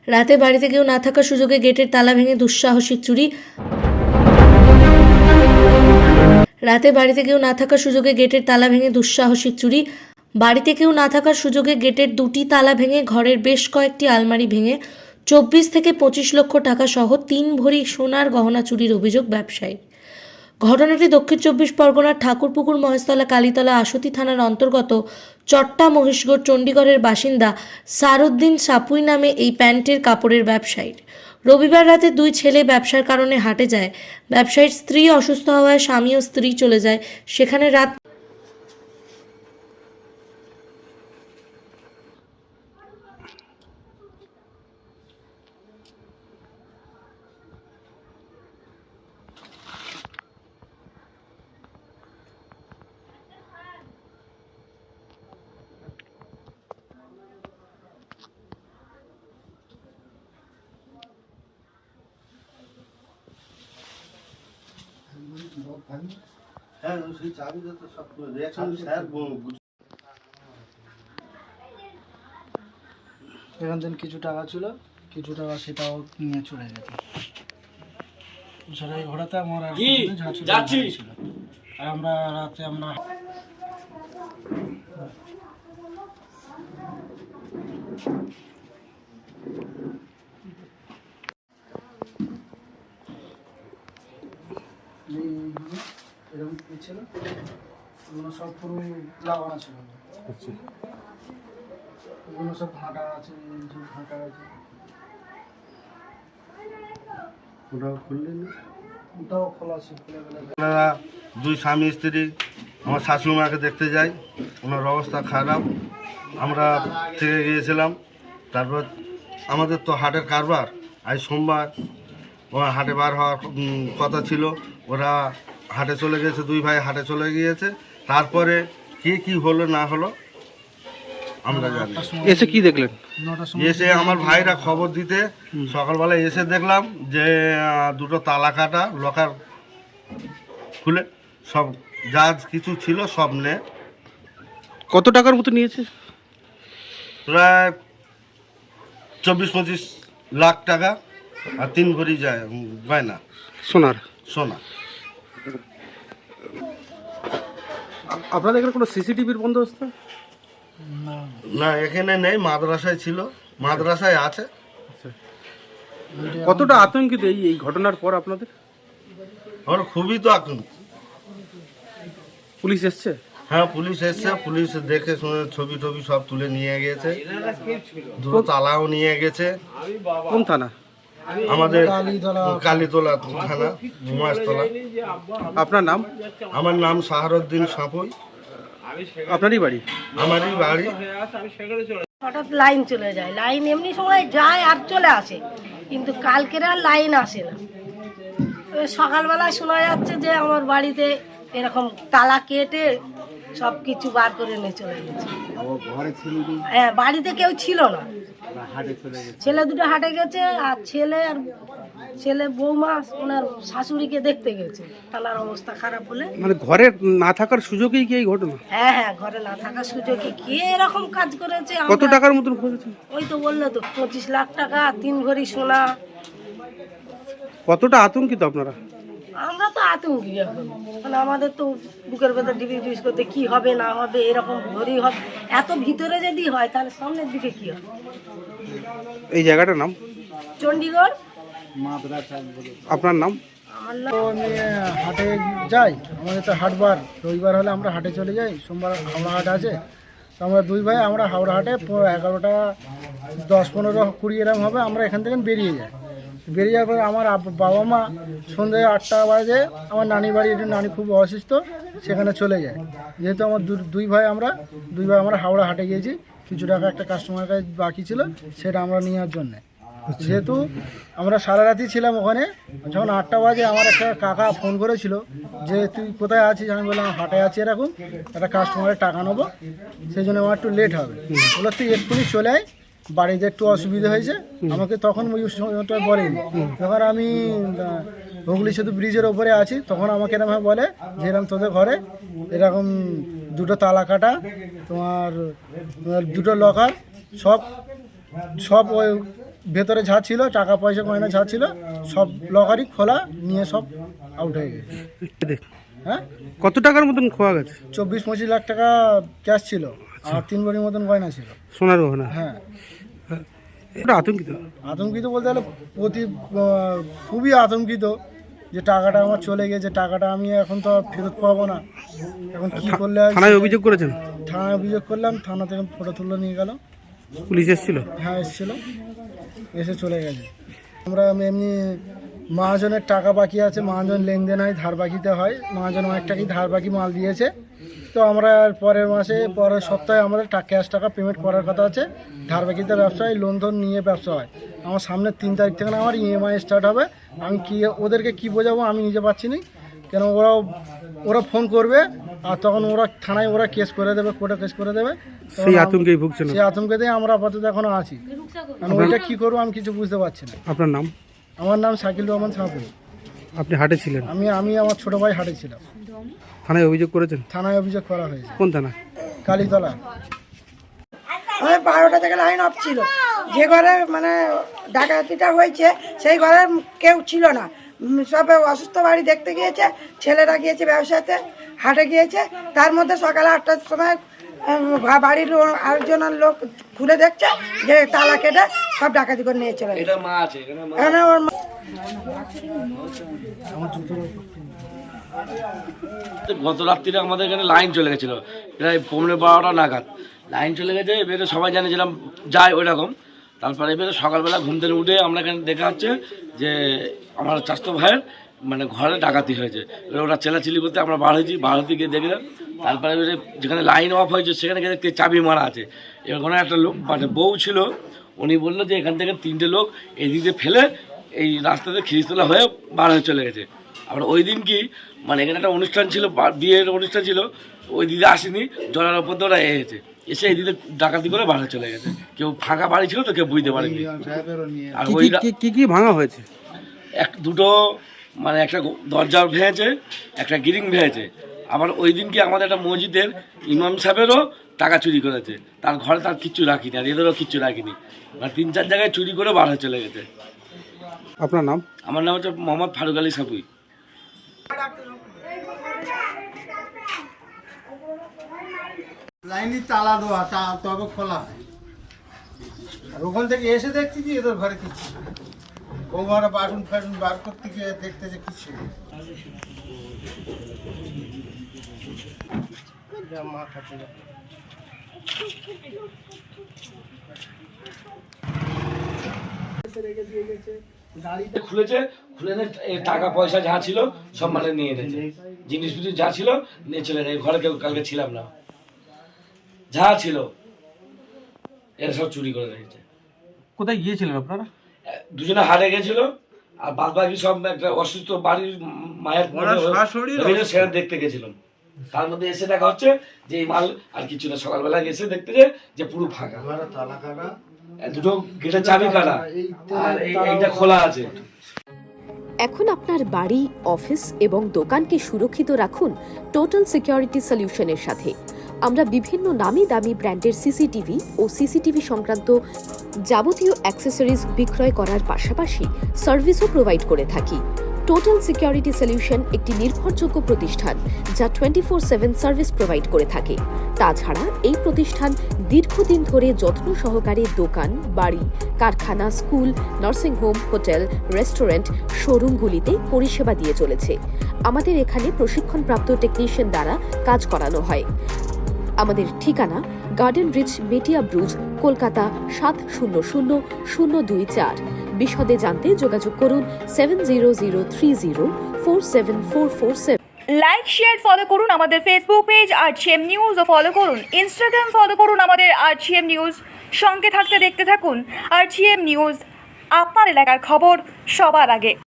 রাতে বাড়িতে কেউ না থাকার সুযোগে গেটের তালা ভেঙে দুঃসাহসিক চুরি। রাতে বাড়িতে কেউ না থাকার সুযোগে গেটের তালা ভেঙে দুঃসাহসিক চুরি। বাড়িতে কেউ না থাকার সুযোগে গেটের দুটি তালা ভেঙে ঘরের বেশ কয়েকটি আলমারি ভেঙে 24 থেকে 25 লক্ষ টাকা সহ 3 ভরি সোনার গহনা চুরির অভিযোগ ব্যবসায়ী। ঘটনাটি দক্ষিণ 24 পরগনার ঠাকুরপুকুর মহেশতলা কালীতলা আশুতি থানার অন্তর্গত চট্টা মহিষগড় চণ্ডীগড়ের বাসিন্দা সারুদ্দিন সাপুই নামে এই প্যান্টের কাপড়ের ব্যবসায়ীর। রবিবার রাতে দুই ছেলে ব্যবসার কারণে হাটে যায়। ব্যবসায়ীর স্ত্রী অসুস্থ হওয়ায় স্বামী ও স্ত্রী চলে যায় সেখানে। রাত এখান থেকে কিছু টাকা ছিল, কিছু টাকা সেটাও নিয়ে চলে গেছে। সেটাই ঘোরাতে আমার আর ছিল। আর আমরা রাতে এরকম ছিল, ওগুলো সব পুরো লাগানো ছিল। ওগুলো সব ফাঁকা আছে, সব ফাঁকা আছে। ওটাও খুললেন? ওটাও খোলা আছে। ওনারা দুই স্বামী স্ত্রী আমার শাশুড়িমাকে দেখতে যাই, ওনার অবস্থা খারাপ। আমরা থেকে গিয়েছিলাম। তারপর আমাদের তো হাটের কারবার, আজ সোমবার, ওরা হাটে বার হওয়ার কথা ছিল। ওরা হাটে চলে গেছে, দুই ভাই হাটে চলে গিয়েছে। তারপরে কি হলো না হলো আমরা জানি। এসে কি দেখলেন? এসে আমার ভাইরা খবর দিতে সকালবেলায় এসে দেখলাম যে দুটো তালা কাটা, লকার খুলে সব যা কিছু ছিল সব নে। কত টাকার মতো নিয়েছে? প্রায় 24-25 লাখ টাকা আর 3 ভরি যায় গয়না সোনার। সোনা। আপনাদের এখানে কোনো সিসিটিভির বন্দোবস্ত? না, এখানে নেই, মাদ্রাসায় ছিল, মাদ্রাসায় আছে। কতটা আতঙ্কিত এই ঘটনার পর আপনাদের? আমরা খুবই তো আতঙ্ক। পুলিশ এসছে? হ্যাঁ, পুলিশ এসছে। পুলিশ দেখে শুনে ছবি টবি সব তুলে নিয়ে গেছে, দুটো তালাও নিয়ে গেছে। কোন থানা? আমাদের কালীতলা থানা, মহেশতলা। আপনার নাম? আমার নাম সারুদ্দিন সাপুই। আপনারই বাড়ি? আমারই বাড়ি। হঠাৎ লাইন চলে যায়, লাইন এমনি সময় যায় আর চলে আসে, কিন্তু কালকের আর লাইন আসে না। সকালবেলায় শোনা যাচ্ছে যে আমার বাড়িতে এরকম তালা কেটে সব কিছু বার করে নিয়ে চলে গেছে। হ্যাঁ, বাড়িতে কেউ ছিল না, ছেলে দুটো হাটে গেছে, আর ছেলে বৌমা ওনার শাশুড়িকে দেখতে গেছে, তালার অবস্থা খারাপ বলে। মানে ঘরে না থাকার সুযোগেই কি এই ঘটনা? হ্যাঁ হ্যাঁ, ঘরে না থাকার সুযোগে কে এরকম কাজ করেছে। কত টাকার মতন করেছে? ওই তো বললো তো 25 লাখ টাকা, 3 ভরি সোনা। কতটা আতঙ্কিত আপনারা? আমরা তো আতঙ্কি এখন, মানে আমাদের তো বুকের ভেতর ডিবিস করতে কি হবে না হবে, এরকম ভরি হবে। এত ভিতরে যদি হয় তাহলে সামনের দিকে কি হবে? এই জায়গাটার নাম? চণ্ডীগড়। আপনার নাম? আমার নাম। তো আমি হাটে যাই, আমাদের তো হাটবার, রবিবার হলে আমরা হাটে চলে যাই। সোমবার হাওড়া হাট আছে, তো আমরা দুই ভাই আমরা হাওড়া হাটে 11টা 10, 15, 20 এরকম হবে, আমরা এখান থেকে বেরিয়ে যাই। বেরিয়ে যাওয়ার পরে আমার বাবা মা সন্ধ্যে 8টা বাজে আমার নানি বাড়ি, নানি খুব অসুস্থ, সেখানে চলে যায়। যেহেতু আমার দুই ভাই আমরা হাওড়া হাটে গিয়েছি, কিছু টাকা একটা কাস্টমারের কাছে বাকি ছিল, সেটা আমরা নেওয়ার জন্যে। যেহেতু আমরা সারা রাতই ছিলাম ওখানে, যখন 8টা বাজে আমার একটা কাকা ফোন করেছিল যে তুই কোথায় আছিস। আমি বললাম হাটে আছি, এরকম একটা কাস্টমারের টাকা নেবো, সেই জন্য আমার একটু লেট হবে। বললো তুই এক্ষুনি চলে আয়, বাড়িতে একটু অসুবিধা হয়েছে। আমাকে তখন ওই সময়টা বলেনি, যখন আমি হুগলি সেতু ব্রিজের ওপরে আছি, তখন আমাকে এরকম বলে যে এরকম তোদের ঘরে এরকম দুটো তালা কাটা, তোমার দুটো লকার সব ওই ভেতরে যা ছিল টাকা পয়সা গয়না যা ছিল সব লকারই খোলা নিয়ে সব আউট হয়ে গেছে। হ্যাঁ, কত টাকার মতন খোয়া গেছে? 24-25 লাখ টাকা ক্যাশ ছিল আর 3 ভরির মতন গয়না ছিল। সোনার গহনা। হ্যাঁ, এটা আতঙ্কিত। আতঙ্কিত বলতে গেলে খুবই আতঙ্কিত যে টাকাটা আমার চলে গেছে, টাকাটা আমি এখন তো আর ফেরত পাবো না। এখন কি করলে হয়? থানায় অভিযোগ করেছেন? থানায় অভিযোগ করলাম, থানা থেকে ফটো তুলে নিয়ে গেল। পুলিশ এসেছিল? হ্যাঁ, এসেছিল, এসে চলে গেছে। আমরা এমনি মহাজনের টাকা বাকি আছে, মহাজন লেনদেন হয়, ধার বাকিতে হয়। মহাজন অনেক টাকাই ধার বাকি মাল দিয়েছে, তো আমরা পরের সপ্তাহে আমাদের ক্যাশ টাকা পেমেন্ট করার কথা আছে। ধার বাকিতে ব্যবসা হয়, লোন টোন নিয়ে ব্যবসা হয়। আমার সামনের 3 তারিখ থেকে আমার ইএমআই স্টার্ট হবে। আমি ওদেরকে কি বোঝাবো আমি নিজে পাচ্ছি না, কেন ওরা ফোন করবে আর তখন থানায় কেস করে দেবে, কোর্টে কেস করে দেবে। সেই আতঙ্কেই ভুগছেন? সেই আতঙ্কেতেই আমরা আপাতত এখনো আছি। আমি ওইটা কি করবো আমি কিছু বুঝতে পারছি না। আপনার নাম? আমার নাম শাকিল রহমান সাপুই। আপনি হাটে ছিলেন? আমি আমার ছোট ভাই হাটে ছিলাম। থানায় অভিযোগ করেছেন? থানায় অভিযোগ করা হয়েছে। কোন থানা? কালীতলা। আমাদের 12টা থেকে লাইন অফ ছিল। যে ঘরে মানে ডাকাতিটা হয়েছে সেই ঘরে কেউ ছিল না, সব অসুস্থ বাড়ি দেখতে গিয়েছে, ছেলেরা গিয়েছে ব্যবসাতে, হাটে গিয়েছে। তার মধ্যে সকালে 8টার সময় বাড়ির আরেকজনের লোক খুলে দেখছে যে তালা কেটে সব ডাকাতি করে নিয়ে চলে গেছে। এখানে ওর গত রাত্রিরে আমাদের এখানে লাইন চলে গেছিলো, প্রায় 12:15 নাগাদ লাইন চলে গেছে। এবারে সবাই জানে যেরকম যায় ওই রকম। তারপরে এবারে সকালবেলা ঘুম থেকে উঠে আমরা এখানে দেখা হচ্ছে যে আমার চাচাতো ভাইয়ের মানে ঘরে ডাকাতি হয়েছে। এবার ওরা চেলাচিলি করতে আমরা বার হতে গিয়ে দেখলাম। তারপরে এবারে যেখানে লাইন অফ হয়েছে সেখানে দেখতে চাবি মারা আছে। এবার ওখানে একটা লোক মানে বউ ছিল, উনি বললো যে এখান থেকে 3টে লোক এদিকে ফেলে এই রাস্তাতে খিরিস্তলা হয়ে বার হয়ে চলে গেছে। আবার ওই দিন কি মানে এখানে একটা অনুষ্ঠান ছিল, বিয়ের অনুষ্ঠান ছিল, ওই দিদি আসেনি, জলের ওপর দিয়ে ওরা এসে এই দিদি ডাকাতি করে বাড়ি চলে গেছে। কেউ ফাঁকা বাড়ি ছিল তো কেউ বুঝতে পারেনি। আর ওই কি ভাঙা হয়েছে? দুটো মানে একটা দরজা ভেঙেছে, একটা গিরিং ভেঙেছে। আবার ওই দিন কি আমাদের একটা মসজিদের ইমাম সাহেবেরও টাকা চুরি করেছে, তার ঘরে তার কিচ্ছু রাখিনি, আর এদেরও কিচ্ছু রাখিনি। মানে 3-4 জায়গায় চুরি করে বার হয়ে চলে গেছে। আপনার নাম? আমার নাম হচ্ছে মোহাম্মদ ফারুক আলী সাপুই। লাইনই তালা দেওয়া, তবে খোলা হয়। আর ওখান থেকে এসে দেখছি যে এদের ঘরে কিছু, ও ঘরে বাসন ফাসন বার করতে গিয়ে দেখতে যে কিছু খুলে টাকা পয়সা যা ছিল সব মানে নিয়ে এনেছে, জিনিসপত্র যা ছিল নিয়ে চলে যায়। ঘরে কেউ কালকে ছিলাম না, যা ছিল এরা সব চুরি করে রেখেছে। কোথায় গিয়েছিলেন আপনারা? দুজনে হারে গেছিল, আর বাদ বাকি সব একটা অসুস্থ বাড়ির মায়ের সেটা দেখতে গেছিলাম। তার মধ্যে এসে দেখা হচ্ছে যে এই মাল আর কিছু না। সকালবেলা এসে দেখতে যে পুরো ফাঁকা, দুটো গেটের চাবি কাটা আর এইটা খোলা আছে। এখন আপনার বাড়ি, অফিস এবং দোকানকে সুরক্ষিত রাখুন টোটাল সিকিউরিটি সলিউশনের সাথে। আমরা বিভিন্ন নামি দামি ব্র্যান্ডের সিসিটিভি ও সিসিটিভি সংক্রান্ত যাবতীয় অ্যাক্সেসরিজ বিক্রয় করার পাশাপাশি সার্ভিসও প্রোভাইড করে থাকি। টোটাল সিকিউরিটি সলিউশন একটি নির্ভরযোগ্য প্রতিষ্ঠান যা 24/7 সার্ভিস প্রোভাইড করে থাকে। তাছাড়া এই প্রতিষ্ঠান দীর্ঘদিন ধরে যত্ন সহকারে দোকান, বাড়ি, কারখানা, স্কুল, নার্সিংহোম, হোটেল, রেস্টুরেন্ট, শোরুমগুলিতে পরিষেবা দিয়ে চলেছে। আমাদের এখানে প্রশিক্ষণপ্রাপ্ত টেকনিশিয়ান দ্বারা কাজ করানো হয়। আমাদের ঠিকানা গার্ডেন রিচ, মেটিয়া ব্রুজ, কলকাতা 700024। বিশদে জানতে যোগাযোগ করুন 7003047447। লাইক, শেয়ার, ফলো করুন আমাদের ফেসবুক পেজ RGM নিউজ ও ফলো করুন ইনস্টাগ্রাম, ফলো করুন আমাদের RGM নিউজ। সঙ্গে থাকতে দেখতে থাকুন RGM নিউজ, আপনার এলাকার খবর সবার আগে।